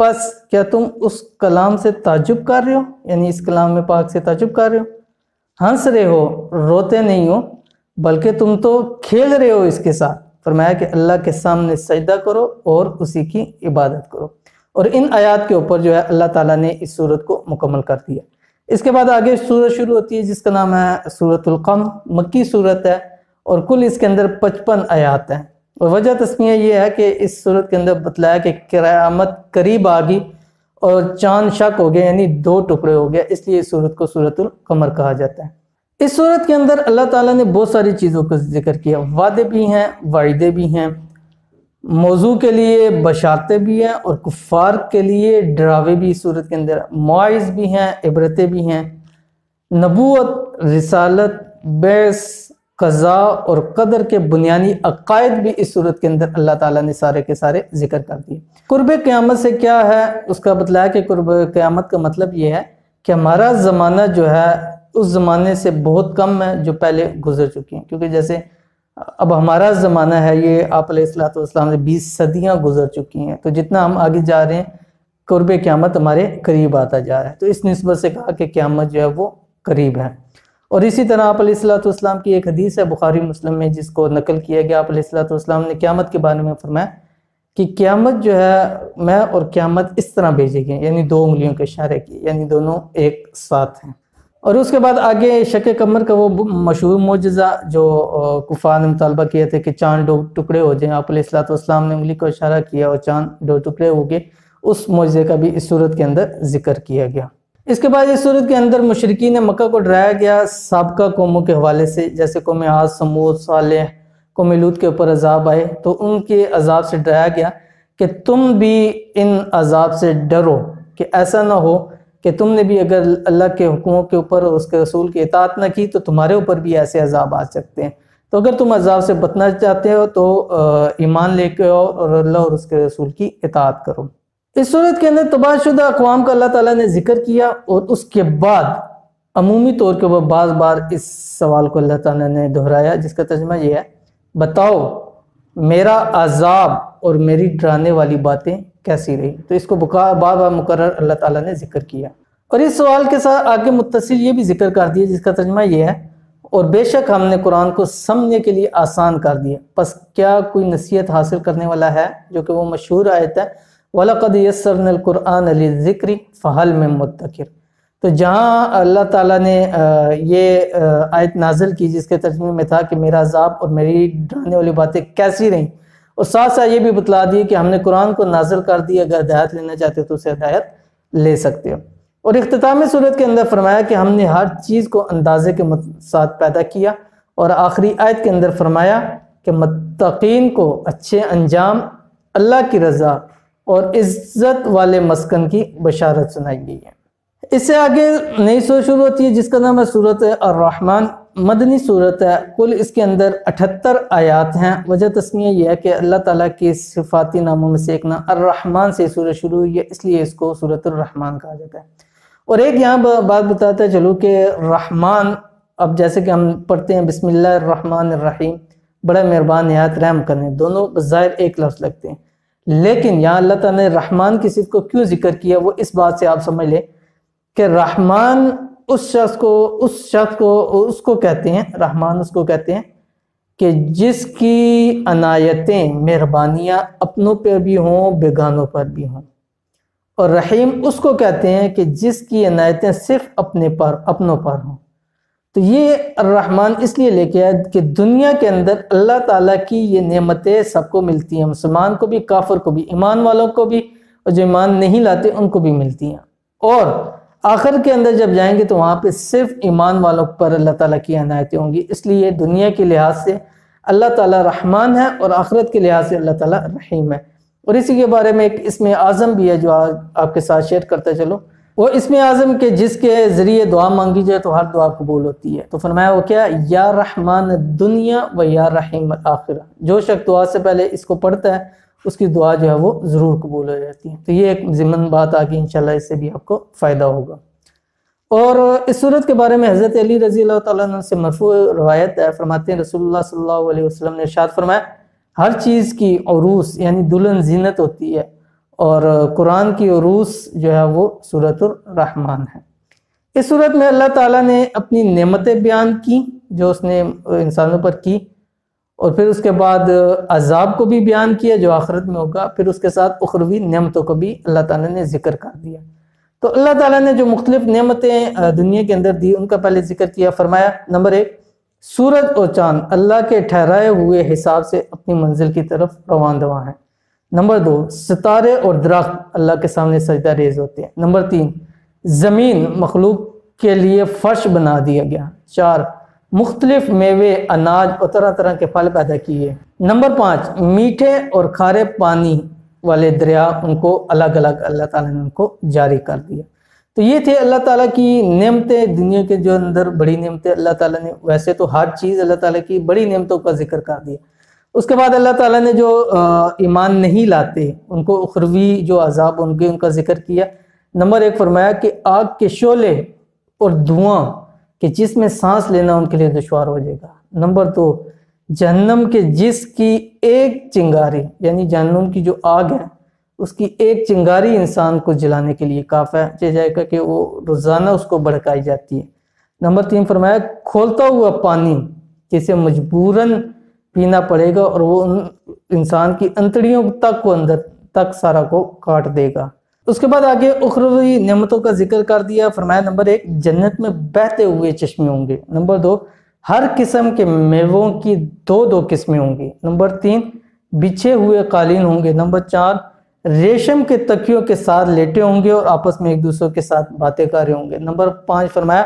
پس کیا تم اس کلام سے تعجب کر رہے ہو، یعنی اس کلام میں پاک سے تعجب کر رہے ہو، ہنس رہے ہو، روتے نہیں ہو، بلکہ تم تو کھیل رہے ہو اس کے ساتھ۔ فرمایا کہ اللہ کے سامنے سجدہ کرو اور اسی کی عبادت کرو۔ اور ان آیات کے اوپر جو ہے اللہ تعالیٰ نے اس سورت کو مکمل کر دیا۔ اس کے بعد آگے سورت شروع ہوتی ہے جس کا نام ہے سورت القمر، مکی سورت ہے، اور کل اس کے اندر 55 آیات ہیں۔ اور وجہ تسمیہ یہ ہے کہ اس سورت کے اندر بتلایا کہ قیامت قریب آ گئی اور چاند شق ہو گیا، یعنی 2 ٹکڑے ہو گیا، اس لیے اس سورت کو سورت القمر کہا جاتا ہے۔ اس سورت کے اندر اللہ تعالیٰ نے بہت ساری چیزوں کا ذکر کیا، وعدے بھی ہیں، وعیدے بھی ہیں، موضوع کے لیے بشارتیں بھی ہیں، اور کفار کے لیے ڈراوے بھی اس صورت کے اندر، مواعظ بھی ہیں، عبرتیں بھی ہیں، نبوت، رسالت، بعث، قضاء اور قدر کے بنیادی عقائد بھی اس صورت کے اندر اللہ تعالیٰ نے سارے کے سارے ذکر کر دیے۔ قرب قیامت سے کیا ہے اس کا بتلایا کہ قرب قیامت کا مطلب یہ ہے کہ ہمارا زمانہ جو ہے اس زمانے سے بہت کم ہے جو پہلے گزر چکی ہیں، کیونکہ جیسے اب ہمارا زمانہ ہے یہ آپ علیہ السلام سے 20 صدیاں گزر چکی ہیں، تو جتنا ہم آگے جا رہے ہیں قرب قیامت ہمارے قریب آتا جا رہا ہے، تو اس نسبت سے کہا کہ قیامت جو ہے وہ قریب ہے۔ اور اسی طرح آپ علیہ السلام کی ایک حدیث ہے بخاری مسلم میں جس کو نقل کیا گیا، آپ علیہ السلام نے قیامت کے بارے میں فرمایا کہ قیامت جو ہے میں اور قیامت اس طرح بھیجے گئے، یعنی 2 انگلیوں کے اشارے کی، یعنی دونوں ایک ساتھ ہیں۔ اور اس کے بعد آگے شق قمر کا وہ مشہور معجزہ جو کفار نے مطالبہ کیا تھے کہ چاند 2 ٹکڑے ہو جائیں، آپ علیہ السلام نے انگلی کو اشارہ کیا اور چاند 2 ٹکڑے ہو گئے، اس معجزے کا بھی اس صورت کے اندر ذکر کیا گیا۔ اس کے بعد اس صورت کے اندر مشرکین مکہ کو ڈرایا گیا سابقہ قوموں کے حوالے سے، جیسے قوم عاد، سمود، صالح، قوم لوط کے اوپر عذاب آئے تو ان کے عذاب سے ڈرایا گیا کہ تم بھی ان عذاب سے ڈرو، کہ ایسا نہ ہو کہ تم نے بھی اگر اللہ کے حکموں کے اوپر اور اس کے رسول کی اطاعت نہ کی تو تمہارے اوپر بھی ایسے عذاب آ سکتے ہیں، تو اگر تم عذاب سے بچنا چاہتے ہو تو ایمان لے کے آؤ اور اللہ اور اس کے رسول کی اطاعت کرو۔ اس صورت کے اندر تباہ شدہ اقوام کا اللہ تعالیٰ نے ذکر کیا، اور اس کے بعد عمومی طور کے اوپر بعض بار اس سوال کو اللہ تعالیٰ نے دہرایا، جس کا ترجمہ یہ ہے بتاؤ میرا عذاب اور میری ڈرانے والی باتیں کیسی رہی، تو اس کو بار بار مقرر اللہ تعالیٰ نے ذکر کیا۔ اور اس سوال کے ساتھ آگے متصل یہ بھی ذکر کر دیا جس کا ترجمہ یہ ہے اور بے شک ہم نے قرآن کو سمجھنے کے لیے آسان کر دیا، پس کیا کوئی نصیحت حاصل کرنے والا ہے، جو کہ وہ مشہور آیت ہے وَلَقَدْ يَسَّرْنَا الْقُرْآنَ لِلذِّكْرِ فَهَلْ مِن مُدَّكِرٍ۔ تو جہاں اللہ تعالیٰ نے یہ آیت نازل کی جس کے ترجمے میں تھا کہ میرا عذاب اور میری ڈرانے والی باتیں کیسی رہیں، اور ساتھ ساتھ یہ بھی بتلا دی کہ ہم نے قرآن کو نازل کر دی، اگر ہدایت لینا چاہتے ہو تو اسے ہدایت لے سکتے ہو۔ اور اختتامی صورت کے اندر فرمایا کہ ہم نے ہر چیز کو اندازے کے ساتھ پیدا کیا، اور آخری آیت کے اندر فرمایا کہ متقین کو اچھے انجام، اللہ کی رضا اور عزت والے مسکن کی بشارت سنائی گئی ہے۔ اس سے آگے نئی سورت شروع ہوتی ہے جس کا نام ہے سورت الرحمن، مدنی سورت ہے، کل اس کے اندر 78 آیات ہیں۔ وجہ تسمیہ یہ ہے کہ اللہ تعالیٰ کی صفاتی ناموں میں سے ایک نام الرحمن سے سورت شروع ہوئی ہے، اس لیے اس کو سورت الرحمن کہا جاتا ہے۔ اور ایک یہاں بات بتاتا ہے چلو کہ رحمان، اب جیسے کہ ہم پڑھتے ہیں بسم اللہ الرحمن الرحیم، بڑا مہربان نہایت رحم کرنے، دونوں بظاہر ایک لفظ لگتے ہیں، لیکن یہاں اللہ تعالیٰ نے رحمان کی صفت کو کیوں ذکر کیا وہ اس بات سے آپ سمجھ لیں کہ رحمان اس شخص کو کہتے ہیں، رحمان اس کو کہتے ہیں کہ جس کی عنایتیں، مہربانیاں اپنوں پر بھی ہوں بیگانوں پر بھی ہوں، اور رحیم اس کو کہتے ہیں کہ جس کی عنایتیں صرف اپنوں پر ہوں۔ تو یہ الرحمن اس لیے لے کے آئے کہ دنیا کے اندر اللہ تعالیٰ کی یہ نعمتیں سب کو ملتی ہیں، مسلمان کو بھی، کافر کو بھی، ایمان والوں کو بھی، اور جو ایمان نہیں لاتے ان کو بھی ملتی ہیں، اور آخر کے اندر جب جائیں گے تو وہاں پہ صرف ایمان والوں پر اللہ تعالیٰ کی عنایتیں ہوں گی۔ اس لیے دنیا کے لحاظ سے اللہ تعالیٰ رحمان ہے اور آخرت کے لحاظ سے اللہ تعالیٰ رحیم ہے۔ اور اسی کے بارے میں ایک اسم اعظم بھی ہے جو آپ کے ساتھ شیئر کرتا چلو، وہ اسم اعظم کے جس کے ذریعے دعا مانگی جائے تو ہر دعا قبول ہوتی ہے۔ تو فرمایا وہ کیا، یا رحمان الدنیا و یا رحیم الآخرہ، جو شخص دعا سے پہلے اس کو پڑھتا ہے اس کی دعا جو ہے وہ ضرور قبول ہو جاتی ہے۔ تو یہ ایک ضمن بات آگئی، انشاءاللہ اس سے بھی آپ کو فائدہ ہوگا۔ اور اس صورت کے بارے میں حضرت علی رضی اللہ تعالیٰ عنہ سے مرفوع روایت ہے، فرماتے ہیں رسول اللہ صلی اللہ علیہ وسلم نے ارشاد فرمایا ہر چیز کی عروس یعنی دلہن زینت ہوتی ہے، اور قرآن کی عروس جو ہے وہ سورۃ الرحمن ہے۔ اس صورت میں اللہ تعالیٰ نے اپنی نعمتیں بیان کی جو اس نے انسانوں پر کی، اور پھر اس کے بعد عذاب کو بھی بیان کیا جو آخرت میں ہوگا، پھر اس کے ساتھ اخروی نعمتوں کو بھی اللہ تعالیٰ نے ذکر کر دیا۔ تو اللہ تعالیٰ نے جو مختلف نعمتیں دنیا کے اندر دی ان کا پہلے ذکر کیا۔ فرمایا نمبر 1، سورج اور چاند اللہ کے ٹھہرائے ہوئے حساب سے اپنی منزل کی طرف روان رواں ہیں۔ نمبر 2، ستارے اور درخت اللہ کے سامنے سجدہ ریز ہوتے ہیں۔ نمبر 3، زمین مخلوق کے لیے فرش بنا دیا گیا۔ 4، مختلف میوے، اناج اور طرح طرح کے پھل پیدا کیے۔ نمبر 5، میٹھے اور کھارے پانی والے دریا، ان کو الگ الگ اللہ تعالیٰ نے ان کو جاری کر دیا۔ تو یہ تھے اللہ تعالیٰ کی نعمتیں، دنیا کے جو اندر بڑی نعمتیں اللہ تعالیٰ نے، ویسے تو ہر چیز اللہ تعالیٰ کی بڑی نعمتوں کا ذکر کر دیا۔ اس کے بعد اللہ تعالیٰ نے جو ایمان نہیں لاتے ان کو اخروی جو عذاب ان کا ذکر کیا۔ نمبر 1 فرمایا کہ آگ کے شعلے اور دھواں کہ جس میں سانس لینا ان کے لیے دشوار ہو جائے گا۔ نمبر 2، جہنم کے جس کی ایک چنگاری، یعنی جہنم کی جو آگ ہے اس کی ایک چنگاری انسان کو جلانے کے لیے کافی ہے جائے گا کہ وہ روزانہ اس کو بھڑکائی جاتی ہے۔ نمبر 3 فرمایا کھولتا ہوا پانی جسے مجبوراً پینا پڑے گا اور وہ انسان کی انتڑیوں تک کو اندر تک سارا کو کاٹ دے گا۔ اس کے بعد آگے اخروی نعمتوں کا ذکر کر دیا۔ فرمایا نمبر 1، جنت میں بہتے ہوئے چشمے ہوں گے۔ نمبر 2، ہر قسم کے میووں کی 2 قسمیں ہوں گی۔ نمبر 3، بچھے ہوئے قالین ہوں گے۔ نمبر 4، ریشم کے تکیوں کے ساتھ لیٹے ہوں گے اور آپس میں ایک دوسرے کے ساتھ باتیں کر رہے ہوں گے۔ نمبر 5 فرمایا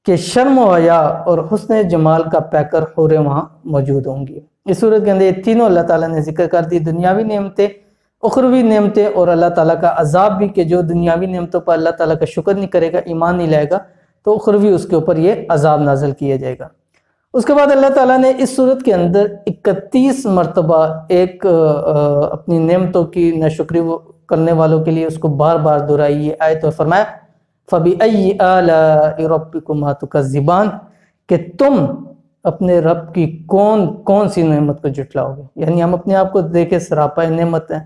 کہ شرم و حیا اور حسن جمال کا پیکر حوریں وہاں موجود ہوں گی۔ اس صورت کے اندر یہ تینوں اللہ تعالیٰ نے ذکر کر دی، دنیاوی نعمتیں، اخروی نعمتیں اور اللہ تعالیٰ کا عذاب بھی، کہ جو دنیاوی نعمتوں پر اللہ تعالیٰ کا شکر نہیں کرے گا، ایمان نہیں لائے گا، تو اخروی اس کے اوپر یہ عذاب نازل کیا جائے گا۔ اس کے بعد اللہ تعالیٰ نے اس صورت کے اندر 31 مرتبہ ایک اپنی نعمتوں کی ناشکری کرنے والوں کے لیے اس کو بار بار دہرائی ہے آیت، اور فرمایا فَبِأَيِّ آلَاءِ رَبِّكُمَا تُكَذِّبَانِ، کہ تم اپنے رب کی کون سی نعمت کو جھٹلاؤ گے۔ یعنی ہم اپنے آپ کو دیکھیں سراپا نعمت ہیں،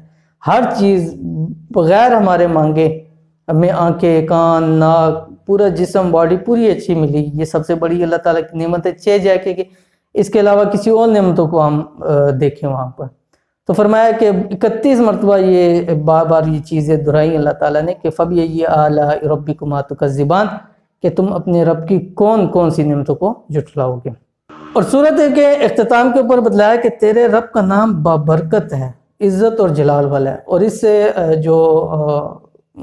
ہر چیز بغیر ہمارے مانگے ہمیں آنکھیں، کان، ناک، پورا جسم، باڈی پوری اچھی ملی، یہ سب سے بڑی اللہ تعالیٰ کی نعمت ہے، چہ جائے کہ اس کے علاوہ کسی اور نعمتوں کو ہم دیکھیں وہاں پر۔ تو فرمایا کہ 31 مرتبہ یہ بار بار یہ چیزیں دہرائی اللہ تعالیٰ نے کہ فَبِأَيِّ آلَاءِ رَبِّكُمَا تُكَذِّبَانِ، کہ تم اپنے رب کی کون سی نعمتوں کو جھٹلاؤ گے۔ اور سورت کے اختتام کے اوپر بتلایا کہ تیرے رب کا نام بابرکت ہے، عزت اور جلال والا ہے، اور اس سے جو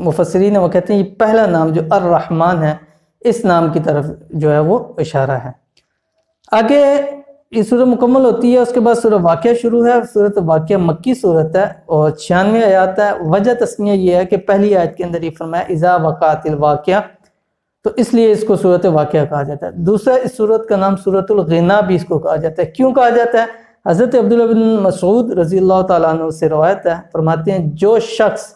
مفسرین وہ کہتے ہیں یہ پہلا نام جو الرحمن ہے اس نام کی طرف جو ہے وہ اشارہ ہے۔ آگے یہ سورہ مکمل ہوتی ہے، اس کے بعد سورہ واقعہ شروع ہے۔ سورۃ واقعہ مکی صورت ہے اور 96 آیات ہے۔ وجہ تسمیہ یہ ہے کہ پہلی آیت کے اندر یہ فرمایا اذا وقعت الواقعہ، تو اس لیے اس کو سورۃ واقعہ کہا جاتا ہے۔ دوسرا اس سورت کا نام سورۃ الغنا بھی اس کو کہا جاتا ہے۔ کیوں کہا جاتا ہے؟ حضرت عبداللہ بن مسعود رضی اللہ تعالیٰ عنہ سے روایت ہے، فرماتے ہیں جو شخص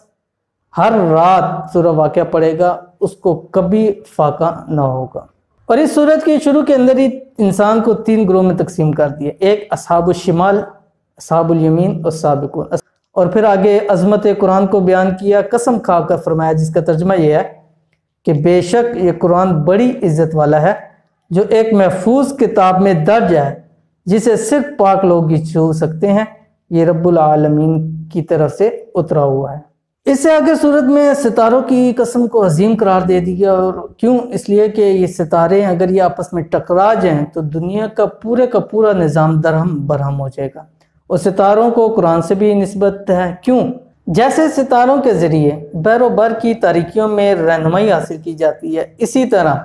ہر رات سورہ واقعہ پڑھے گا اس کو کبھی فاقہ نہ ہوگا۔ اور اس سورت کے شروع کے اندر ہی انسان کو 3 گروہ میں تقسیم کر دیا، ایک اصحاب الشمال، اصحاب الیمین اور سابقون، اور پھر آگے عظمت قرآن کو بیان کیا، قسم کھا کر فرمایا، جس کا ترجمہ یہ ہے کہ بے شک یہ قرآن بڑی عزت والا ہے جو ایک محفوظ کتاب میں درج ہے جسے صرف پاک لوگ ہی چھو سکتے ہیں، یہ رب العالمین کی طرف سے اترا ہوا ہے۔ اس سے آگے صورت میں ستاروں کی قسم کو عظیم قرار دے دیا، اور کیوں؟ اس لیے کہ یہ ستارے اگر یہ آپس میں ٹکرا جائیں تو دنیا کا پورا نظام درہم برہم ہو جائے گا۔ اور ستاروں کو قرآن سے بھی نسبت ہے، کیوں؟ جیسے ستاروں کے ذریعے بحر و بر کی تاریکیوں میں رہنمائی حاصل کی جاتی ہے، اسی طرح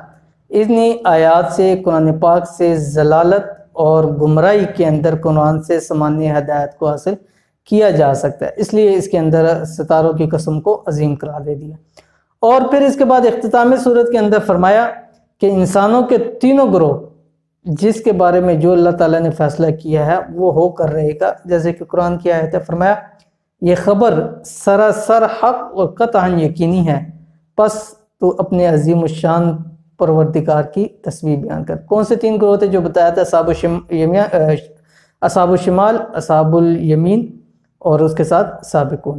انہی آیات سے، قرآن پاک سے ضلالت اور گمراہی کے اندر قرآن سے سامانیہ ہدایت کو حاصل کیا جا سکتا ہے، اس لیے اس کے اندر ستاروں کی قسم کو عظیم قرار دے دیا۔ اور پھر اس کے بعد اختتامی صورت کے اندر فرمایا کہ انسانوں کے 3 گروہ جس کے بارے میں جو اللہ تعالیٰ نے فیصلہ کیا ہے وہ ہو کر رہے گا، جیسے کہ قرآن کی آیت ہے، فرمایا یہ خبر سراسر حق اور قطعاً یقینی ہے، پس تو اپنے عظیم الشان پروردگار کی تصویر بیان کر۔ کون سے 3 گروہ تھے جو بتایا تھا؟ اصحاب الشمال، اصحاب الیمین اور اس کے ساتھ سابقون۔